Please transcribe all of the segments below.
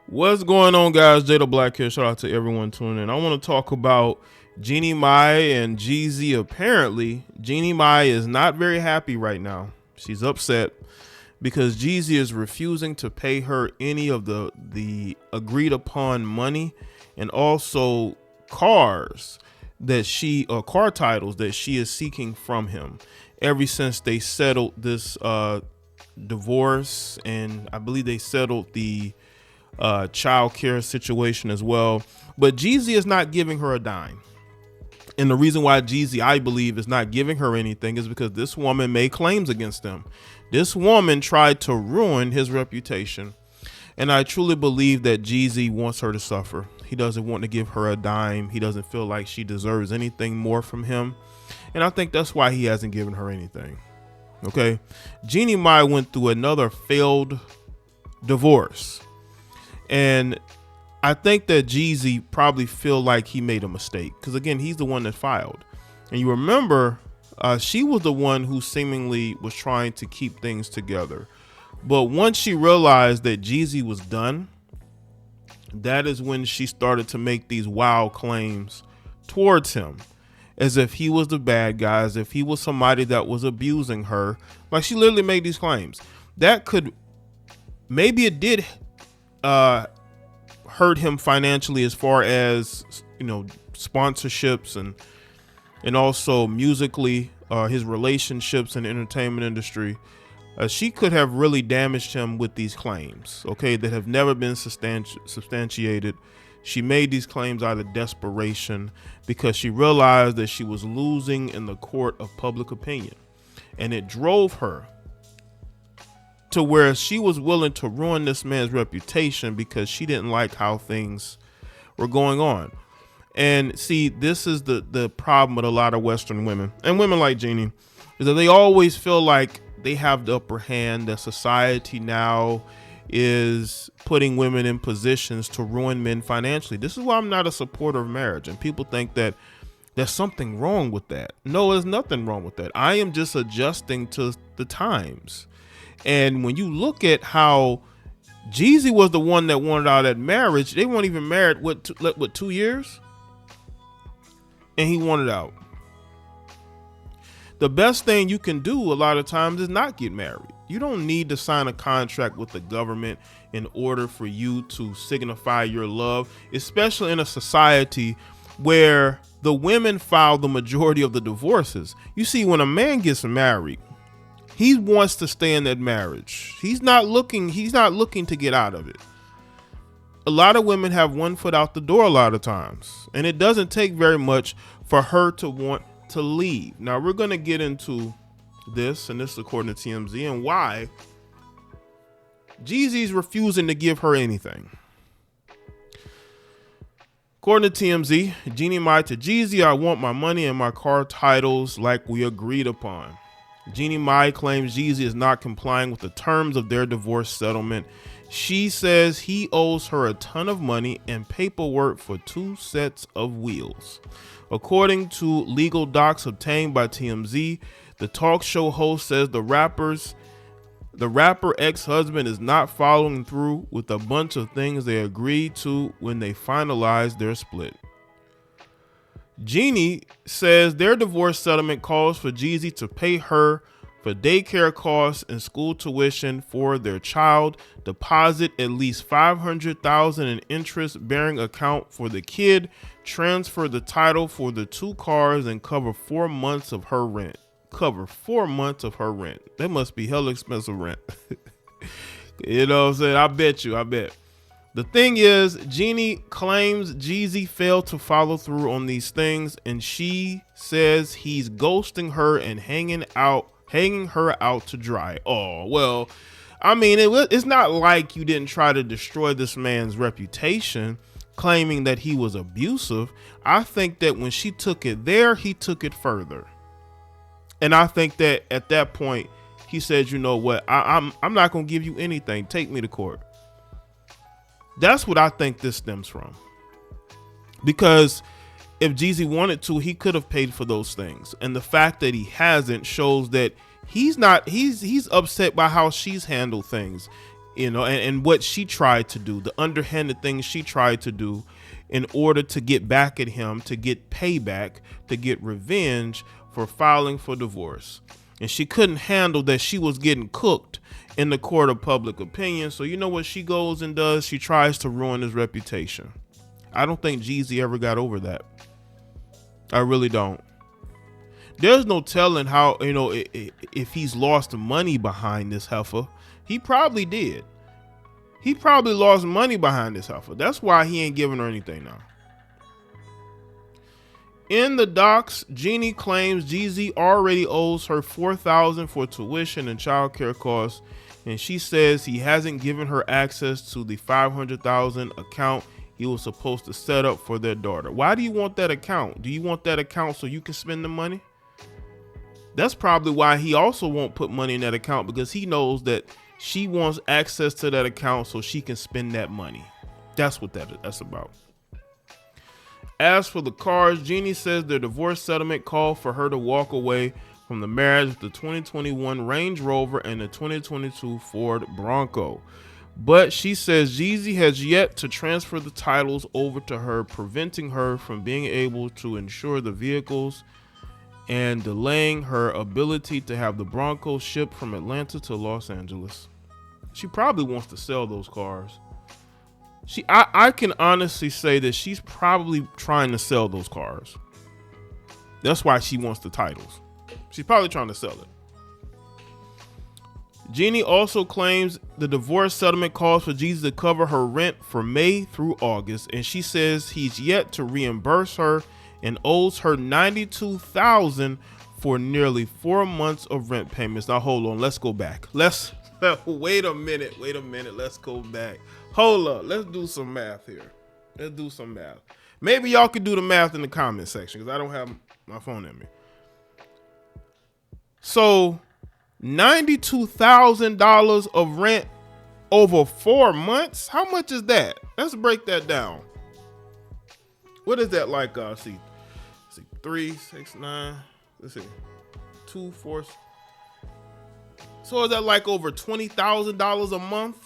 What's going on, guys? Jay the Black here. Shout out to everyone tuning in. I want to talk about Jeannie Mai and Jeezy. Apparently, Jeannie Mai is not very happy right now. She's upset because Jeezy is refusing to pay her any of the agreed upon money and also cars that car titles that she is seeking from him ever since they settled this divorce, and I believe they settled the child care situation as well. But Jeezy is not giving her a dime. And the reason why Jeezy, I believe, is not giving her anything is because this woman made claims against him. This woman tried to ruin his reputation. And I truly believe that Jeezy wants her to suffer. He doesn't want to give her a dime. He doesn't feel like she deserves anything more from him. And I think that's why he hasn't given her anything. Okay. Jeannie Mai went through another failed divorce. And I think that Jeezy probably feel like he made a mistake because, again, he's the one that filed. And you remember, she was the one who seemingly was trying to keep things together. But once she realized that Jeezy was done, that is when she started to make these wild claims towards him, as if he was the bad guy, as if he was somebody that was abusing her. Like, she literally made these claims. That could, maybe it did hurt him financially as far as, sponsorships and also musically, his relationships in the entertainment industry. She could have really damaged him with these claims, okay, that have never been substantiated. She made these claims out of desperation because she realized that she was losing in the court of public opinion, and it drove her to where she was willing to ruin this man's reputation because she didn't like how things were going on. And see, this is the problem with a lot of Western women and women like Jeannie, is that they always feel like they have the upper hand, that society now is putting women in positions to ruin men financially. This is why I'm not a supporter of marriage. And people think that there's something wrong with that. No, there's nothing wrong with that. I am just adjusting to the times. And when you look at how Jeezy was the one that wanted out that marriage, they weren't even married, what 2 years? And he wanted out. The best thing you can do a lot of times is not get married. You don't need to sign a contract with the government in order for you to signify your love, especially in a society where the women file the majority of the divorces. You see, when a man gets married, he wants to stay in that marriage. He's not looking to get out of it. A lot of women have one foot out the door a lot of times, and it doesn't take very much for her to want to leave. Now, we're going to get into this, and this is according to TMZ, and why Jeezy's refusing to give her anything. According to TMZ, Jeannie Mai to Jeezy, I want my money and my car titles like we agreed upon. Jeannie Mai claims Jeezy is not complying with the terms of their divorce settlement. She says he owes her a ton of money and paperwork for 2 sets of wheels. According to legal docs obtained by TMZ, the talk show host says the rapper ex-husband is not following through with a bunch of things they agreed to when they finalized their split. Jeannie says their divorce settlement calls for Jeezy to pay her for daycare costs and school tuition for their child, deposit at least $500,000 in interest-bearing account for the kid, transfer the title for the 2 cars, and cover 4 months of her rent. Cover 4 months of her rent. That must be hella expensive rent. You know what I'm saying? I bet. The thing is, Jeannie claims Jeezy failed to follow through on these things, and she says he's ghosting her and hanging her out to dry. Oh, well, I mean, it's not like you didn't try to destroy this man's reputation, claiming that he was abusive. I think that when she took it there, he took it further. And I think that at that point, he said, you know what, I'm not going to give you anything. Take me to court. That's what I think this stems from. Because if Jeezy wanted to, he could have paid for those things. And the fact that he hasn't shows that he's upset by how she's handled things. and what she tried to do, the underhanded things she tried to do in order to get back at him, to get payback, to get revenge for filing for divorce. And she couldn't handle that she was getting cooked in the court of public opinion. So you know what she goes and does? She tries to ruin his reputation. I don't think Jeezy ever got over that. I really don't. There's no telling how, if he's lost money behind this heifer. He probably did. He probably lost money behind this heifer. That's why he ain't giving her anything now. In the docs, Jeannie claims Jeezy already owes her $4,000 for tuition and childcare costs, and she says he hasn't given her access to the $500,000 account he was supposed to set up for their daughter. Why do you want that account? Do you want that account so you can spend the money? That's probably why he also won't put money in that account, because he knows that she wants access to that account so she can spend that money. That's what that's about. As for the cars, Jeannie says their divorce settlement called for her to walk away from the marriage with the 2021 Range Rover and the 2022 Ford Bronco. But she says Jeezy has yet to transfer the titles over to her, preventing her from being able to insure the vehicles and delaying her ability to have the Bronco shipped from Atlanta to Los Angeles. She probably wants to sell those cars. I can honestly say that she's probably trying to sell those cars. That's why she wants the titles. She's probably trying to sell it. Jeannie also claims the divorce settlement calls for Jeezy to cover her rent for May through August, and she says he's yet to reimburse her and owes her $92,000 for nearly 4 months of rent payments. Now hold on, let's go back. Wait a minute. Let's go back. Hold up. Let's do some math here. Maybe y'all could do the math in the comment section, because I don't have my phone in me. So $92,000 of rent over 4 months. How much is that? Let's break that down. What is that like? See 3, 6, 9. Let's see. 2, 4. So is that like over $20,000 a month?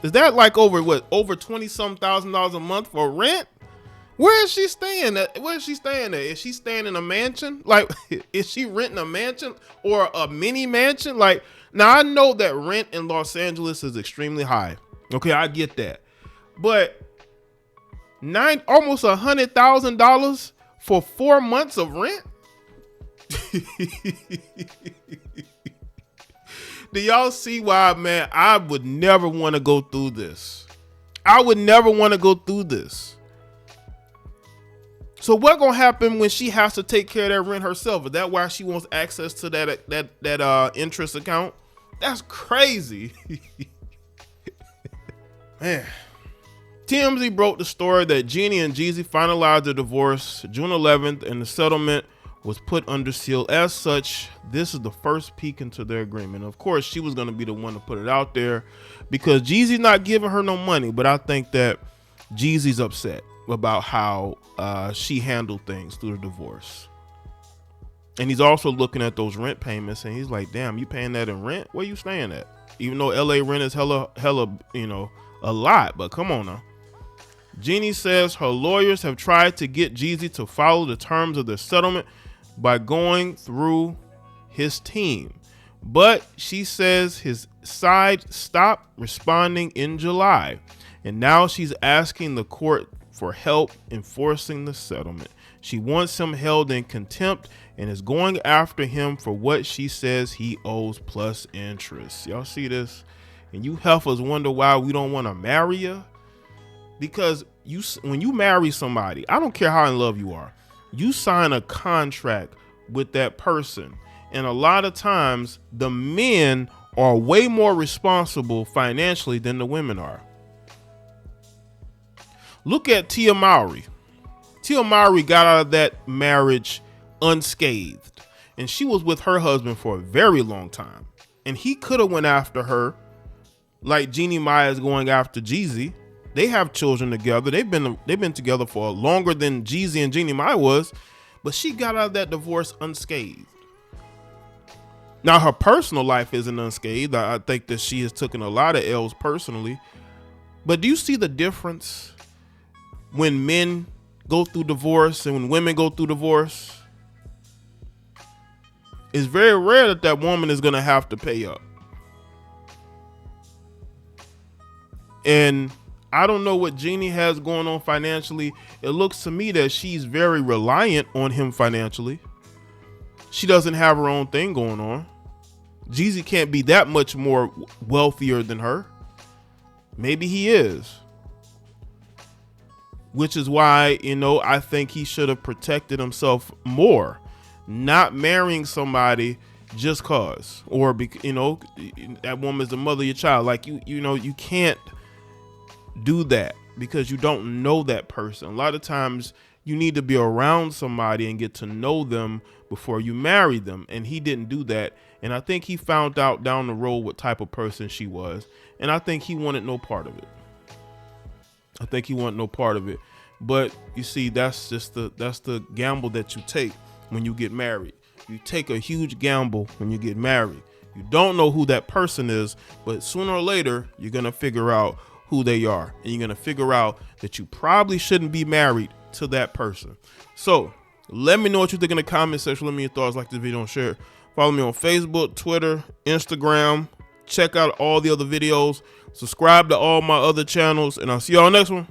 Is that like over 20-some thousand dollars a month for rent? Where is she staying at? Is she staying in a mansion? Like, is she renting a mansion or a mini mansion? Like, now I know that rent in Los Angeles is extremely high. Okay, I get that. But almost $100,000 for 4 months of rent? Do y'all see why, man? I would never want to go through this. So what gonna happen when she has to take care of that rent herself? Is that why she wants access to that interest account? That's crazy. Man. TMZ broke the story that Jeannie and Jeezy finalized their divorce June 11th, and the settlement was put under seal. As such, this is the first peek into their agreement. Of course, she was going to be the one to put it out there, because Jeezy's not giving her no money, but I think that Jeezy's upset about how she handled things through the divorce. And he's also looking at those rent payments, and he's like, damn, you paying that in rent? Where you staying at? Even though LA rent is hella, a lot, but come on now. Jeannie says her lawyers have tried to get Jeezy to follow the terms of their settlement by going through his team, but she says his side stopped responding in July, and now she's asking the court for help enforcing the settlement. She wants him held in contempt and is going after him for what she says he owes plus interest. Y'all see this? And you heifers wonder why we don't want to marry you? Because when you marry somebody, I don't care how in love you are, you sign a contract with that person. And a lot of times the men are way more responsible financially than the women are. Look at Tia Mowry. Tia Mowry got out of that marriage unscathed, and she was with her husband for a very long time. And he could have went after her like Jeannie Mai is going after Jeezy. They have children together. They've been together for longer than Jeezy and Jeannie Mai was, but she got out of that divorce unscathed. Now, her personal life isn't unscathed. I think that she has taken a lot of L's personally. But do you see the difference when men go through divorce and when women go through divorce? It's very rare that that woman is going to have to pay up. And I don't know what Jeannie has going on financially. It looks to me that she's very reliant on him financially. She doesn't have her own thing going on. Jeezy can't be that much more wealthier than her. Maybe he is. Which is why, I think he should have protected himself more. Not marrying somebody just cause, or that woman's the mother of your child. Like you can't do that because you don't know that person. A lot of times you need to be around somebody and get to know them before you marry them. And he didn't do that. And I think he found out down the road what type of person she was. And I think he wanted no part of it. But you see, that's the gamble that you take when you get married. You take a huge gamble when you get married. You don't know who that person is, but sooner or later, you're going to figure out who they are. And you're going to figure out that you probably shouldn't be married to that person. So let me know what you think in the comment section. Let me know your thoughts. Like this video and share. Follow me on Facebook, Twitter, Instagram. Check out all the other videos. Subscribe to all my other channels. And I'll see y'all next one.